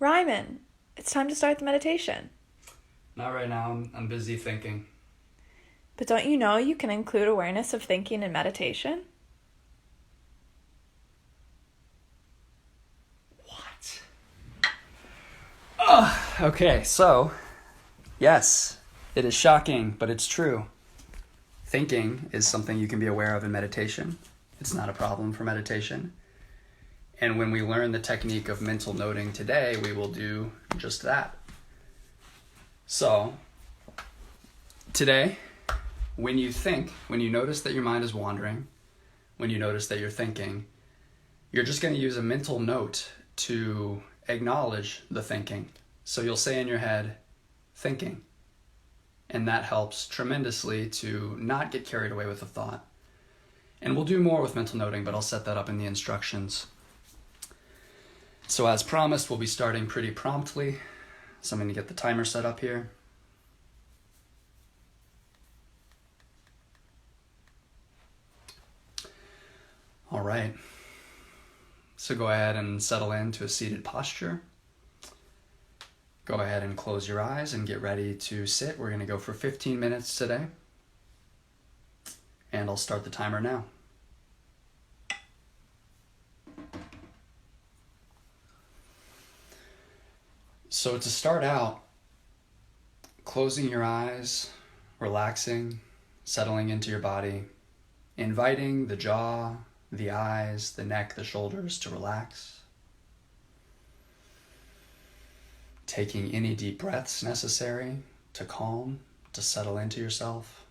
Reiman, it's time to start the meditation. Not right now. I'm busy thinking. But don't you know you can include awareness of thinking in meditation? What? Okay, so, yes, it is shocking, but it's true. Thinking is something you can be aware of in meditation. It's not a problem for meditation. And when we learn the technique of mental noting today, we will do just that. So, today, when you think, when you notice that your mind is wandering, when you notice that you're thinking, you're just going to use a mental note to acknowledge the thinking. So you'll say in your head, thinking. And that helps tremendously to not get carried away with a thought. And we'll do more with mental noting, but I'll set that up in the instructions. So as promised, we'll be starting pretty promptly. So I'm going to get the timer set up here. All right. So go ahead and settle into a seated posture. Go ahead and close your eyes and get ready to sit. We're going to go for 15 minutes today. And I'll start the timer now. So to start out, closing your eyes, relaxing, settling into your body, inviting the jaw, the eyes, the neck, the shoulders to relax. Taking any deep breaths necessary to calm, to settle into yourself.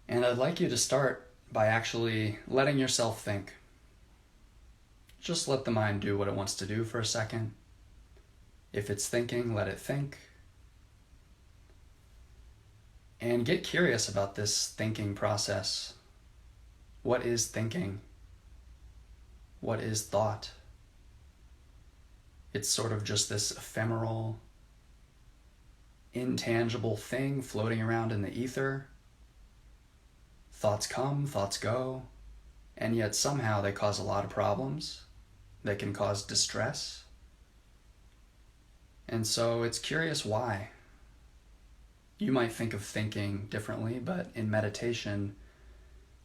And I'd like you to start by actually letting yourself think. Just let the mind do what it wants to do for a second. If it's thinking, let it think. And get curious about this thinking process. What is thinking? What is thought? It's sort of just this ephemeral, intangible thing floating around in the ether. Thoughts come, thoughts go, and yet somehow they cause a lot of problems. They can cause distress. And so it's curious why. You might think of thinking differently, but in meditation,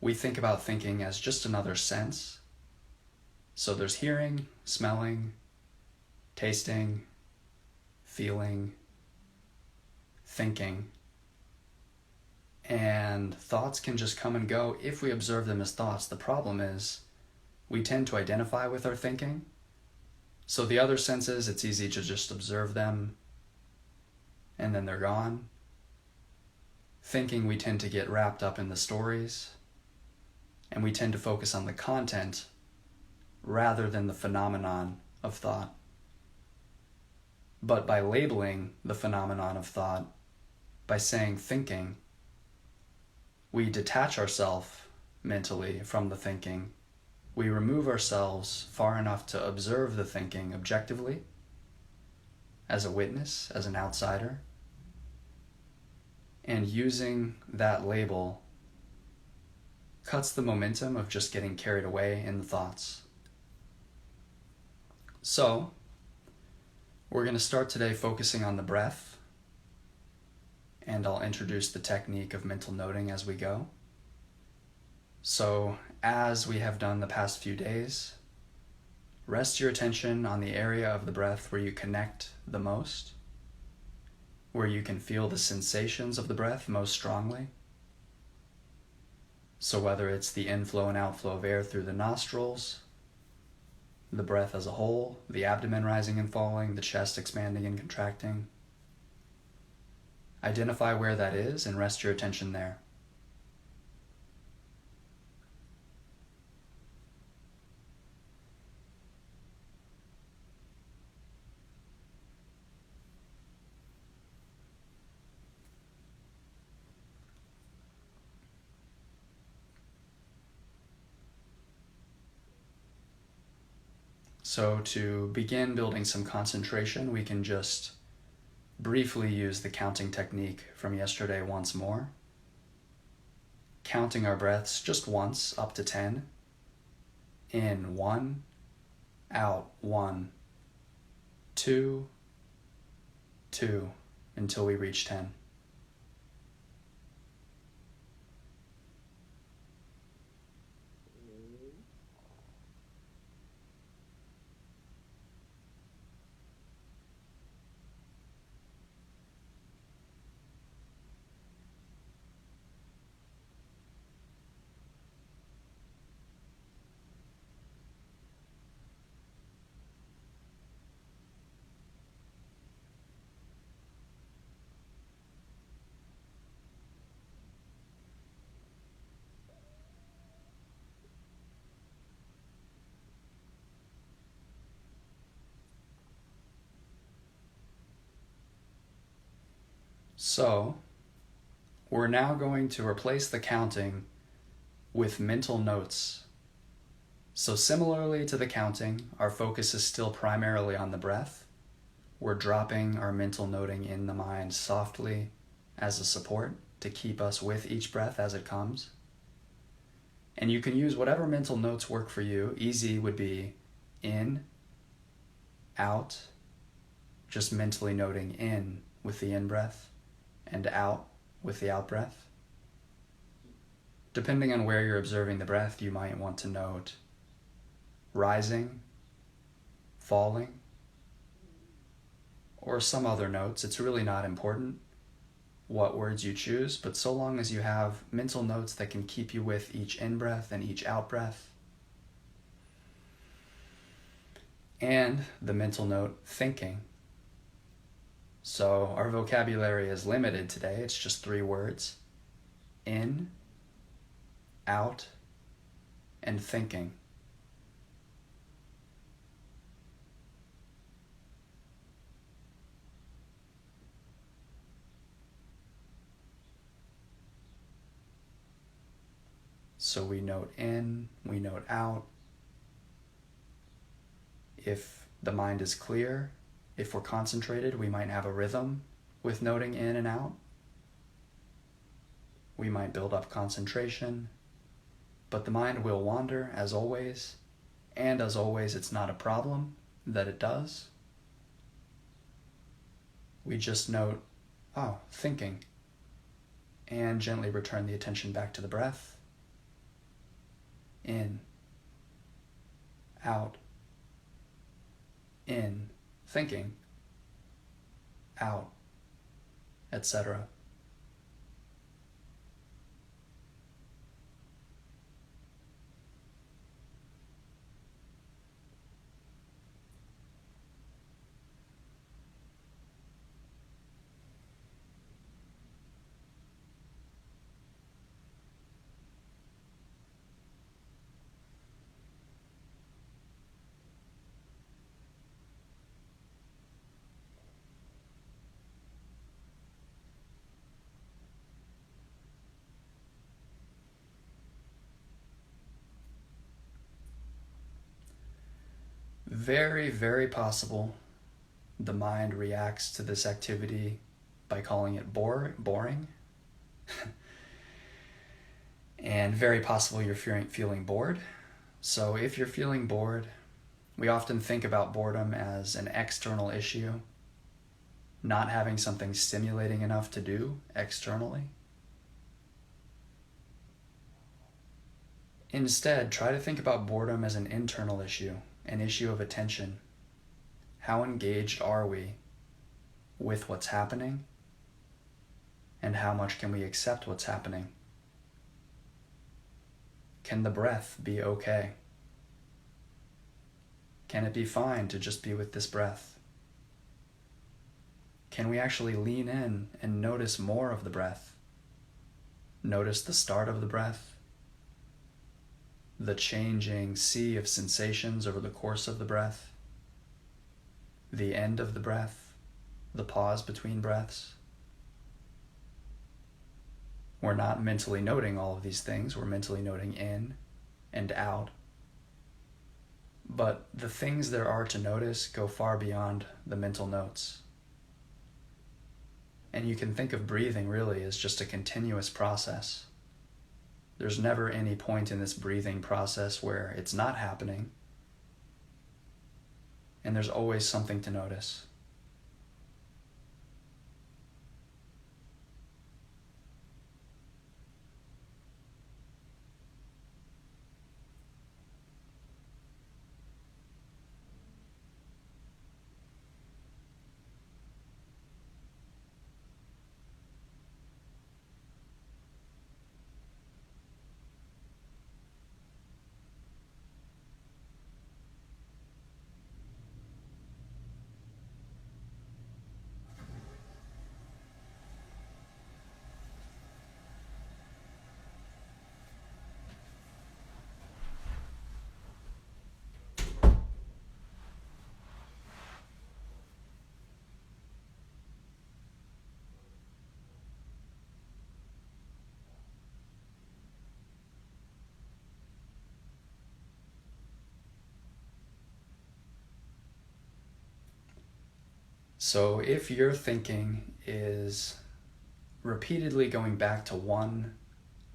we think about thinking as just another sense. So there's hearing, smelling, tasting, feeling, thinking. And thoughts can just come and go if we observe them as thoughts. The problem is we tend to identify with our thinking. So the other senses, it's easy to just observe them and then they're gone. Thinking, we tend to get wrapped up in the stories and we tend to focus on the content rather than the phenomenon of thought. But by labeling the phenomenon of thought, by saying thinking, we detach ourselves mentally from the thinking. We remove ourselves far enough to observe the thinking objectively, as a witness, as an outsider. And using that label cuts the momentum of just getting carried away in the thoughts. So, we're going to start today focusing on the breath, and I'll introduce the technique of mental noting as we go. So, as we have done the past few days, rest your attention on the area of the breath where you connect the most, where you can feel the sensations of the breath most strongly. So whether it's the inflow and outflow of air through the nostrils, the breath as a whole, the abdomen rising and falling, the chest expanding and contracting, identify where that is and rest your attention there. So to begin building some concentration, we can just briefly use the counting technique from yesterday once more. Counting our breaths just once, up to 10. In 1, out, 1, 2, 2, until we reach 10. So, we're now going to replace the counting with mental notes. So similarly to the counting, our focus is still primarily on the breath. We're dropping our mental noting in the mind softly as a support to keep us with each breath as it comes. And you can use whatever mental notes work for you. Easy would be in, out, just mentally noting in with the in-breath, and out with the out-breath. Depending on where you're observing the breath, you might want to note rising, falling, or some other notes. It's really not important what words you choose, but so long as you have mental notes that can keep you with each in-breath and each out-breath. And the mental note thinking. So our vocabulary is limited today. It's just 3 words: in, out, and thinking. So we note in, we note out. If the mind is clear, if we're concentrated, we might have a rhythm with noting in and out. We might build up concentration, but the mind will wander as always, and as always, it's not a problem that it does. We just note, oh, thinking, and gently return the attention back to the breath. In, out, in, thinking, out, etc. Very, very possible the mind reacts to this activity by calling it boring. And very possible you're feeling bored. So if you're feeling bored, we often think about boredom as an external issue, not having something stimulating enough to do externally. Instead, try to think about boredom as an internal issue, an issue of attention. How engaged are we with what's happening? And how much can we accept what's happening? Can the breath be okay? Can it be fine to just be with this breath? Can we actually lean in and notice more of the breath? Notice the start of the breath, the changing sea of sensations over the course of the breath, the end of the breath, the pause between breaths. We're not mentally noting all of these things. We're mentally noting in and out. But the things there are to notice go far beyond the mental notes. And you can think of breathing really as just a continuous process. There's never any point in this breathing process where it's not happening. and there's always something to notice. So if your thinking is repeatedly going back to one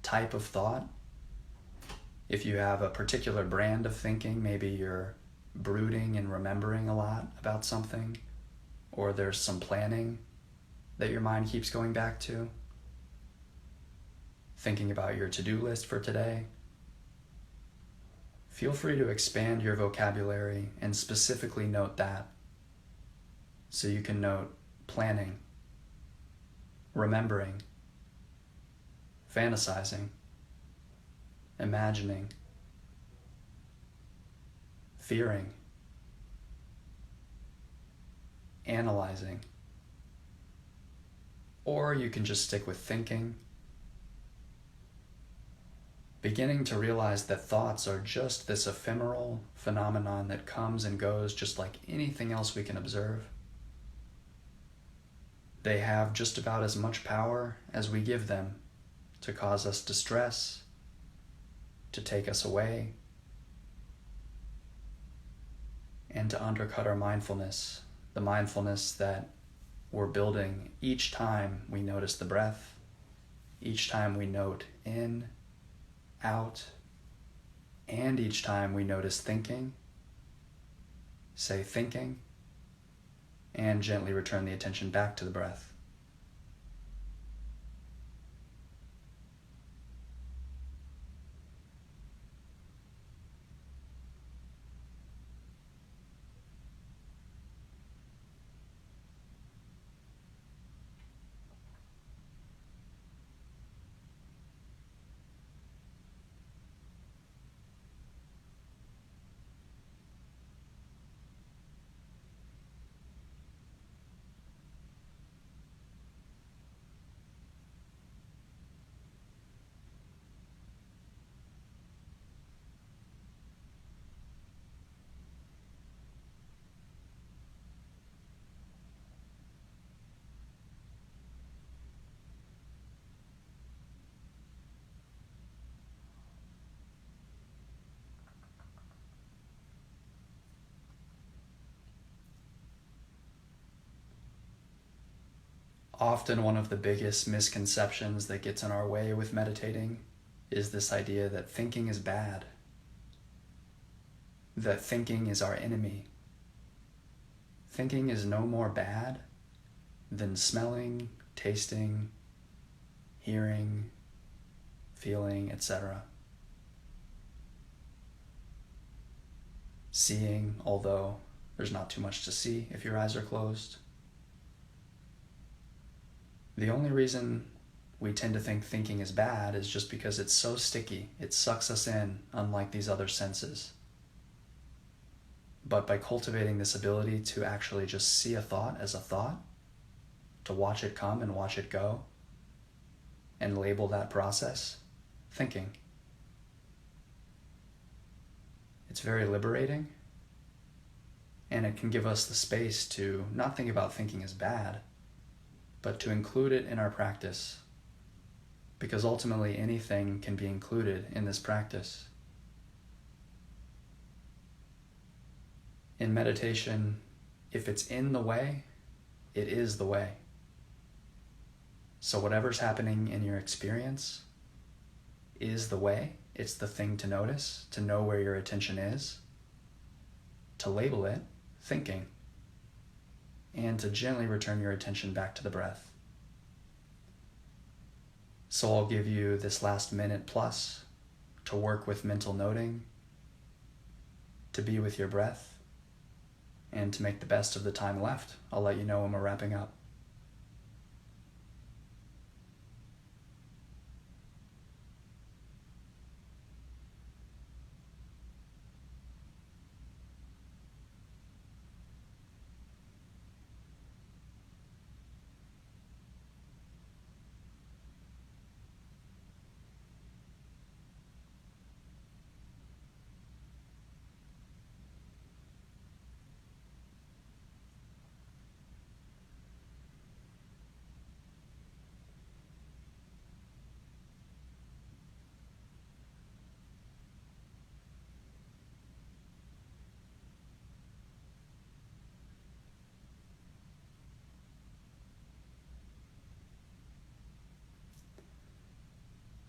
type of thought, if you have a particular brand of thinking, maybe you're brooding and remembering a lot about something, or there's some planning that your mind keeps going back to, thinking about your to-do list for today, feel free to expand your vocabulary and specifically note that. So you can note planning, remembering, fantasizing, imagining, fearing, analyzing. Or you can just stick with thinking, beginning to realize that thoughts are just this ephemeral phenomenon that comes and goes just like anything else we can observe. They have just about as much power as we give them to cause us distress, to take us away, and to undercut our mindfulness, the mindfulness that we're building each time we notice the breath, each time we note in, out, and each time we notice thinking, say thinking, and gently return the attention back to the breath. Often one of the biggest misconceptions that gets in our way with meditating is this idea that thinking is bad, that thinking is our enemy. Thinking is no more bad than smelling, tasting, hearing, feeling, etc. Seeing, although there's not too much to see if your eyes are closed. The only reason we tend to think thinking is bad is just because it's so sticky. It sucks us in, unlike these other senses. But by cultivating this ability to actually just see a thought as a thought, to watch it come and watch it go, and label that process thinking, it's very liberating, and it can give us the space to not think about thinking as bad, but to include it in our practice, because ultimately anything can be included in this practice. In meditation, if it's in the way, it is the way. So whatever's happening in your experience is the way. It's the thing to notice, to know where your attention is, to label it thinking, and to gently return your attention back to the breath. So I'll give you this last minute plus to work with mental noting, to be with your breath, and to make the best of the time left. I'll let you know when we're wrapping up.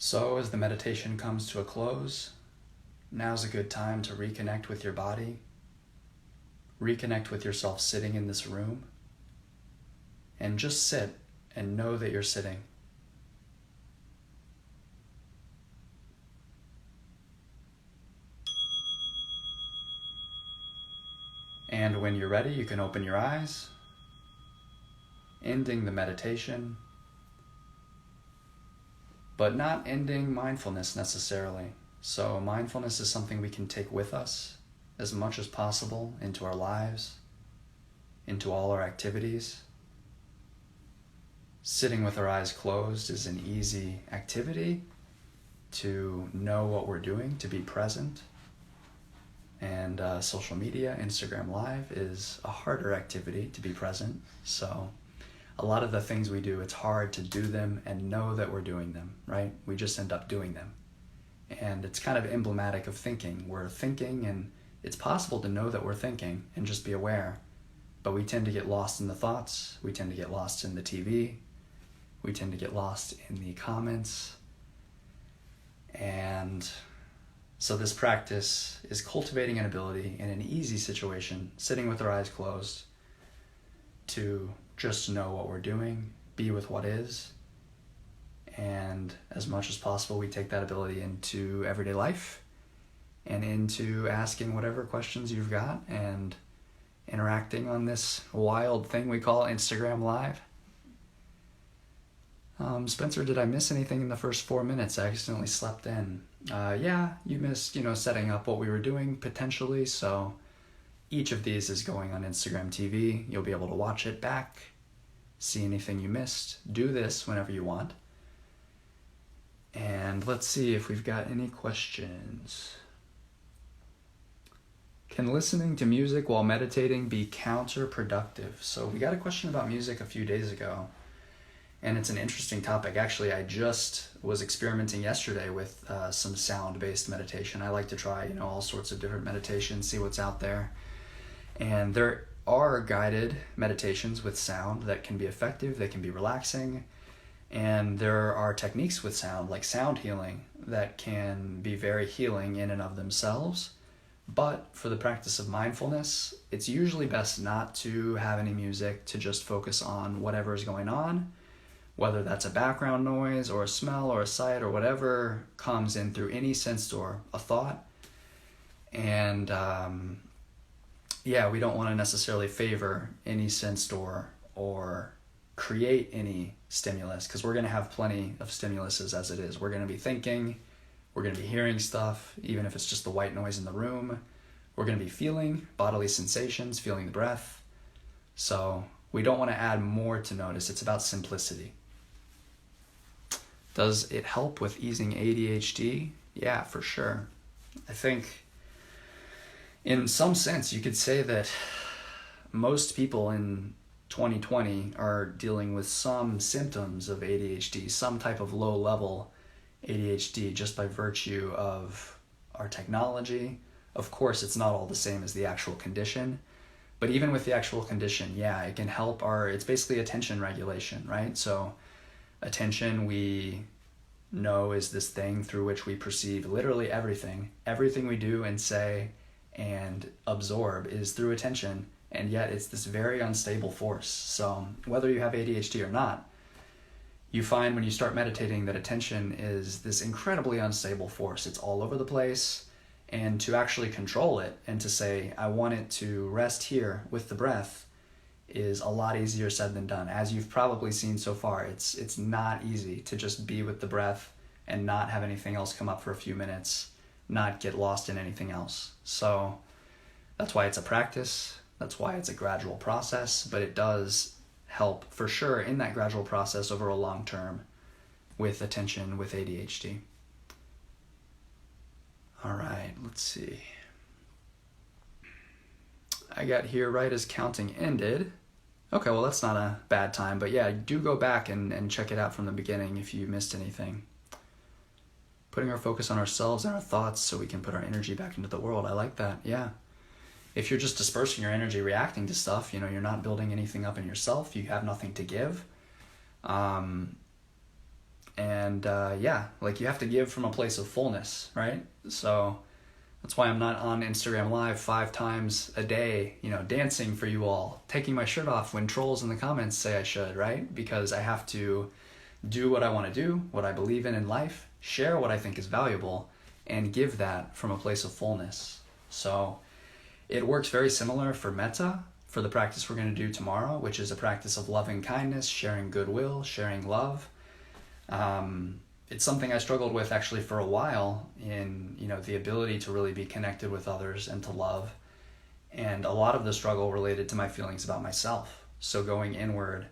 So as the meditation comes to a close, now's a good time to reconnect with your body, reconnect with yourself sitting in this room, and just sit and know that you're sitting. And when you're ready, you can open your eyes, ending the meditation, but not ending mindfulness necessarily. So mindfulness is something we can take with us as much as possible into our lives, into all our activities. Sitting with our eyes closed is an easy activity to know what we're doing, to be present. And social media, Instagram Live, is a harder activity to be present. So a lot of the things we do, it's hard to do them and know that we're doing them, right? We just end up doing them. And it's kind of emblematic of thinking. We're thinking, and it's possible to know that we're thinking and just be aware. But we tend to get lost in the thoughts. We tend to get lost in the TV. We tend to get lost in the comments. And so this practice is cultivating an ability in an easy situation, sitting with our eyes closed, to just know what we're doing, be with what is, and as much as possible we take that ability into everyday life and into asking whatever questions you've got and interacting on this wild thing we call Instagram Live. Spencer, did I miss anything in the first 4 minutes? I accidentally slept in. Yeah, you missed, setting up what we were doing potentially. So each of these is going on Instagram TV. You'll be able to watch it back, see anything you missed. Do this whenever you want. And let's see if we've got any questions. Can listening to music while meditating be counterproductive? So we got a question about music a few days ago. And it's an interesting topic. Actually, I just was experimenting yesterday with some sound-based meditation. I like to try, all sorts of different meditations, see what's out there. And there are guided meditations with sound that can be effective, they can be relaxing. And there are techniques with sound, like sound healing, that can be very healing in and of themselves. But for the practice of mindfulness, it's usually best not to have any music, to just focus on whatever is going on, whether that's a background noise or a smell or a sight or whatever comes in through any sense door, a thought. And we don't want to necessarily favor any sense door or create any stimulus, because we're going to have plenty of stimuluses as it is. We're going to be thinking, we're going to be hearing stuff, even if it's just the white noise in the room. We're going to be feeling bodily sensations, feeling the breath. So we don't want to add more to notice. It's about simplicity. Does it help with easing ADHD? Yeah, for sure. I think in some sense you could say that most people in 2020 are dealing with some symptoms of ADHD, some type of low-level ADHD, just by virtue of our technology. Of course, it's not all the same as the actual condition, but even with the actual condition, it can help it's basically attention regulation, right? So attention, we know, is this thing through which we perceive literally everything. Everything we do and say and absorb is through attention. And yet it's this very unstable force. So whether you have ADHD or not, you find when you start meditating that attention is this incredibly unstable force. It's all over the place. And to actually control it and to say, I want it to rest here with the breath is a lot easier said than done. As you've probably seen so far, it's not easy to just be with the breath and not have anything else come up for a few minutes, not get lost in anything else. So that's why it's a practice. That's why it's a gradual process, but it does help for sure in that gradual process over a long term with attention with ADHD. All right, let's see. I got here right as counting ended. Okay, well that's not a bad time, but yeah, do go back and check it out from the beginning if you missed anything. Putting our focus on ourselves and our thoughts so we can put our energy back into the world. I like that, yeah. If you're just dispersing your energy reacting to stuff, you're not building anything up in yourself, you have nothing to give. You have to give from a place of fullness, right? So that's why I'm not on Instagram Live 5 times a day, dancing for you all, taking my shirt off when trolls in the comments say I should, right? Because I have to do what I want to do, what I believe in life, share what I think is valuable, and give that from a place of fullness. So it works very similar for metta, for the practice we're going to do tomorrow, which is a practice of loving kindness, sharing goodwill, sharing love. It's something I struggled with actually for a while in, the ability to really be connected with others and to love. And a lot of the struggle related to my feelings about myself. So going inward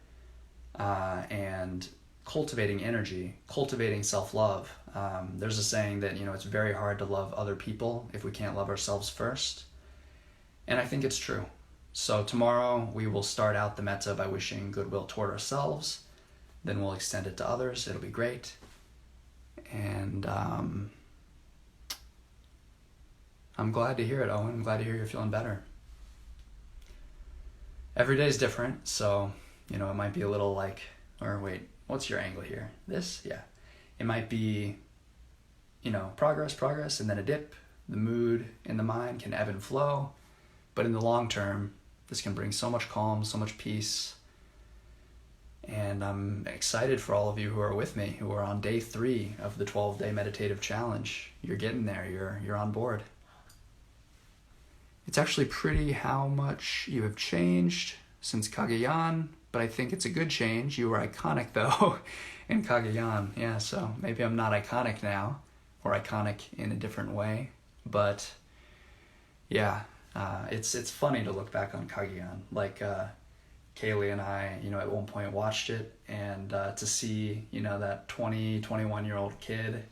and cultivating energy, cultivating self-love. There's a saying that, it's very hard to love other people if we can't love ourselves first. And I think it's true. So tomorrow we will start out the metta by wishing goodwill toward ourselves. Then we'll extend it to others. It'll be great. And I'm glad to hear it, Owen. I'm glad to hear you're feeling better. Every day is different, so, it might be a little what's your angle here? This? Yeah. It might be, progress, and then a dip. The mood and the mind can ebb and flow. But in the long term, this can bring so much calm, so much peace. And I'm excited for all of you who are with me, who are on day 3 of the 12-day meditative challenge. You're getting there. You're on board. It's actually pretty how much you have changed since Kagayan, but I think it's a good change. You were iconic, though, in Kagayan. Yeah, so maybe I'm not iconic now, or iconic in a different way. But, yeah, it's funny to look back on Kagayan. Kaylee and I, at one point watched it, and to see, that 21-year-old kid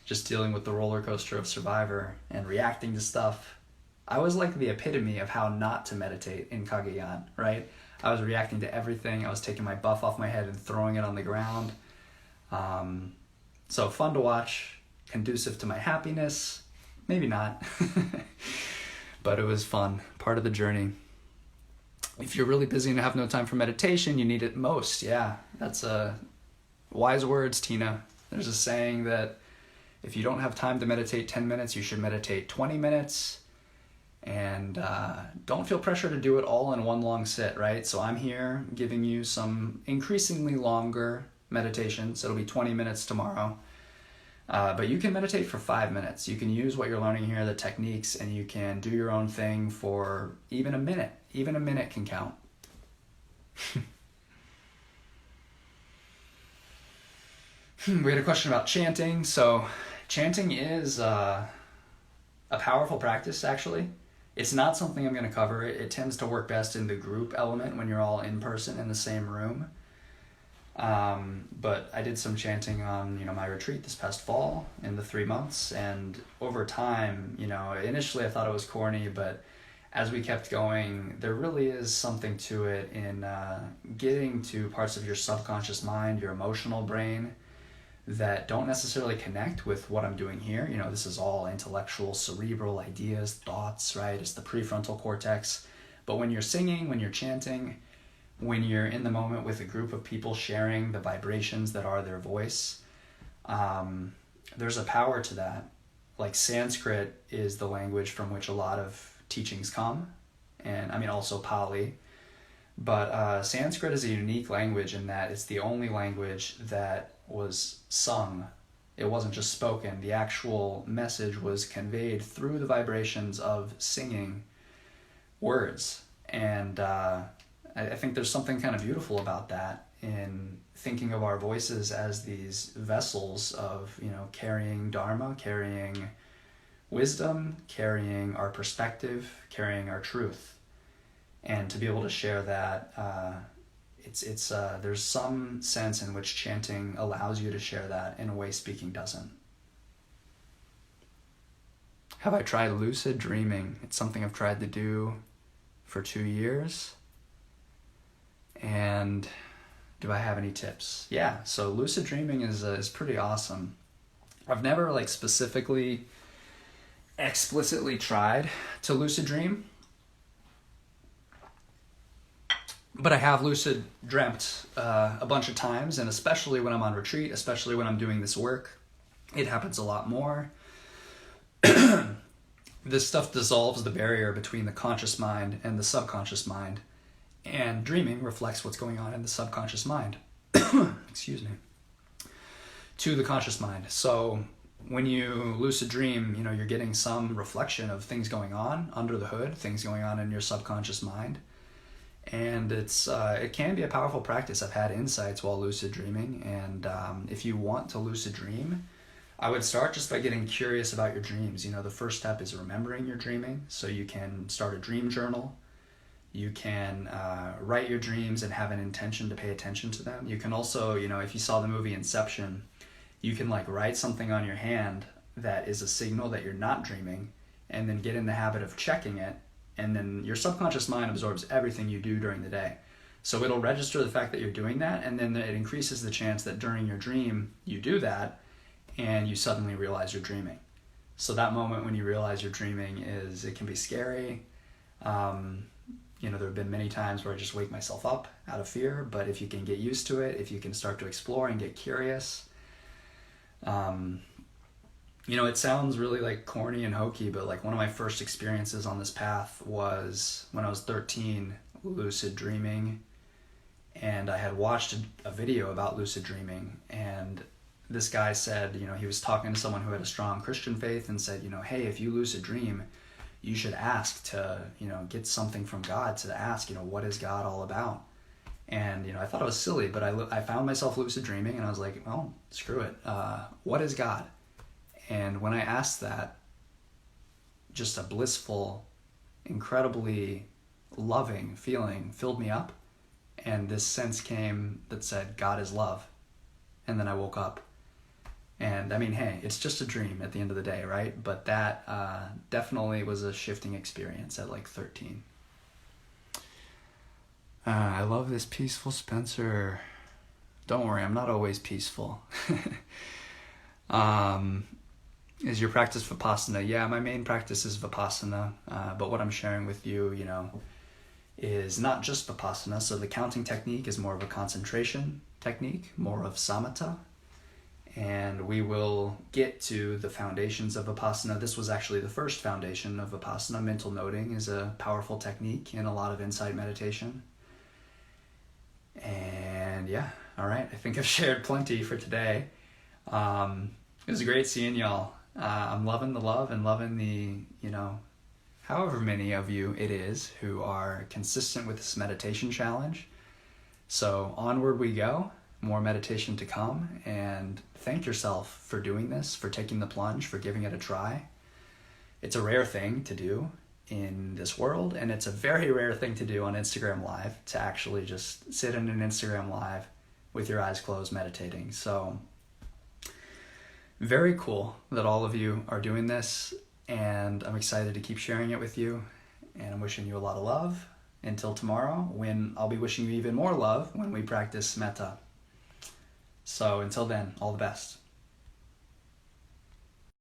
just dealing with the roller coaster of Survivor and reacting to stuff. I was like the epitome of how not to meditate in Kagayan, right? I was reacting to everything. I was taking my buff off my head and throwing it on the ground. So fun to watch, conducive to my happiness. Maybe not, but it was fun, part of the journey. If you're really busy and have no time for meditation, you need it most. Yeah, that's wise words, Tina. There's a saying that if you don't have time to meditate 10 minutes, you should meditate 20 minutes. And don't feel pressure to do it all in one long sit, right? So I'm here giving you some increasingly longer meditations. It'll be 20 minutes tomorrow. But you can meditate for 5 minutes. You can use what you're learning here, the techniques, and you can do your own thing for even a minute. Even a minute can count. We had a question about chanting. So chanting is a powerful practice, actually. It's not something I'm going to cover. It tends to work best in the group element when you're all in person in the same room. But I did some chanting on, my retreat this past fall in the 3 months. And over time, initially I thought it was corny, but as we kept going, there really is something to it in getting to parts of your subconscious mind, your emotional brain, that don't necessarily connect with what I'm doing here. This is all intellectual, cerebral ideas, thoughts, right? It's the prefrontal cortex. But when you're singing, when you're chanting, when you're in the moment with a group of people sharing the vibrations that are their voice, there's a power to that. Like Sanskrit is the language from which a lot of teachings come. and I mean also Pali. But Sanskrit is a unique language in that it's the only language that was sung. It wasn't just spoken. The actual message was conveyed through the vibrations of singing words. And I think there's something kind of beautiful about that in thinking of our voices as these vessels of, carrying dharma, carrying wisdom, carrying our perspective, carrying our truth. And to be able to share that, there's some sense in which chanting allows you to share that in a way speaking doesn't. Have I tried lucid dreaming? It's something I've tried to do for 2 years. And do I have any tips? Yeah, so lucid dreaming is pretty awesome. I've never specifically, explicitly tried to lucid dream, but I have lucid dreamt a bunch of times, and especially when I'm on retreat, especially when I'm doing this work, it happens a lot more. This stuff dissolves the barrier between the conscious mind and the subconscious mind, and dreaming reflects what's going on in the subconscious mind. Excuse me. To the conscious mind. So when you lucid dream, you're getting some reflection of things going on under the hood, things going on in your subconscious mind. And it can be a powerful practice. I've had insights while lucid dreaming, and if you want to lucid dream, I would start just by getting curious about your dreams. The first step is remembering your dreaming, so you can start a dream journal. You can write your dreams and have an intention to pay attention to them. You can also, if you saw the movie Inception, you can write something on your hand that is a signal that you're not dreaming, and then get in the habit of checking it. And then your subconscious mind absorbs everything you do during the day. So it'll register the fact that you're doing that, and then it increases the chance that during your dream you do that, and you suddenly realize you're dreaming. So that moment when you realize you're dreaming it can be scary. There have been many times where I just wake myself up out of fear, but if you can get used to it, if you can start to explore and get curious, it sounds really corny and hokey, but one of my first experiences on this path was when I was 13, lucid dreaming, and I had watched a video about lucid dreaming, and this guy said, he was talking to someone who had a strong Christian faith and said, hey, if you lucid dream, you should ask to, get something from God, to ask, what is God all about? And, I thought it was silly, but I found myself lucid dreaming, and I was like, oh, screw it. What is God? And when I asked that, just a blissful, incredibly loving feeling filled me up. And this sense came that said, God is love. And then I woke up. And I mean, hey, it's just a dream at the end of the day, right? But that definitely was a shifting experience at 13. I love this peaceful Spencer. Don't worry, I'm not always peaceful. Is your practice Vipassana? Yeah, my main practice is Vipassana, but what I'm sharing with you, is not just Vipassana. So the counting technique is more of a concentration technique, more of samatha, and we will get to the foundations of Vipassana. This was actually the first foundation of Vipassana. Mental noting is a powerful technique in a lot of insight meditation. And yeah, all right, I think I've shared plenty for today. It was great seeing y'all. I'm loving the love and loving the, however many of you it is who are consistent with this meditation challenge. So onward we go, more meditation to come, and thank yourself for doing this, for taking the plunge, for giving it a try. It's a rare thing to do in this world, and it's a very rare thing to do on Instagram Live, to actually just sit in an Instagram Live with your eyes closed meditating. So very cool that all of you are doing this, and I'm excited to keep sharing it with you, and I'm wishing you a lot of love until tomorrow, when I'll be wishing you even more love when we practice metta. So until then, all the best.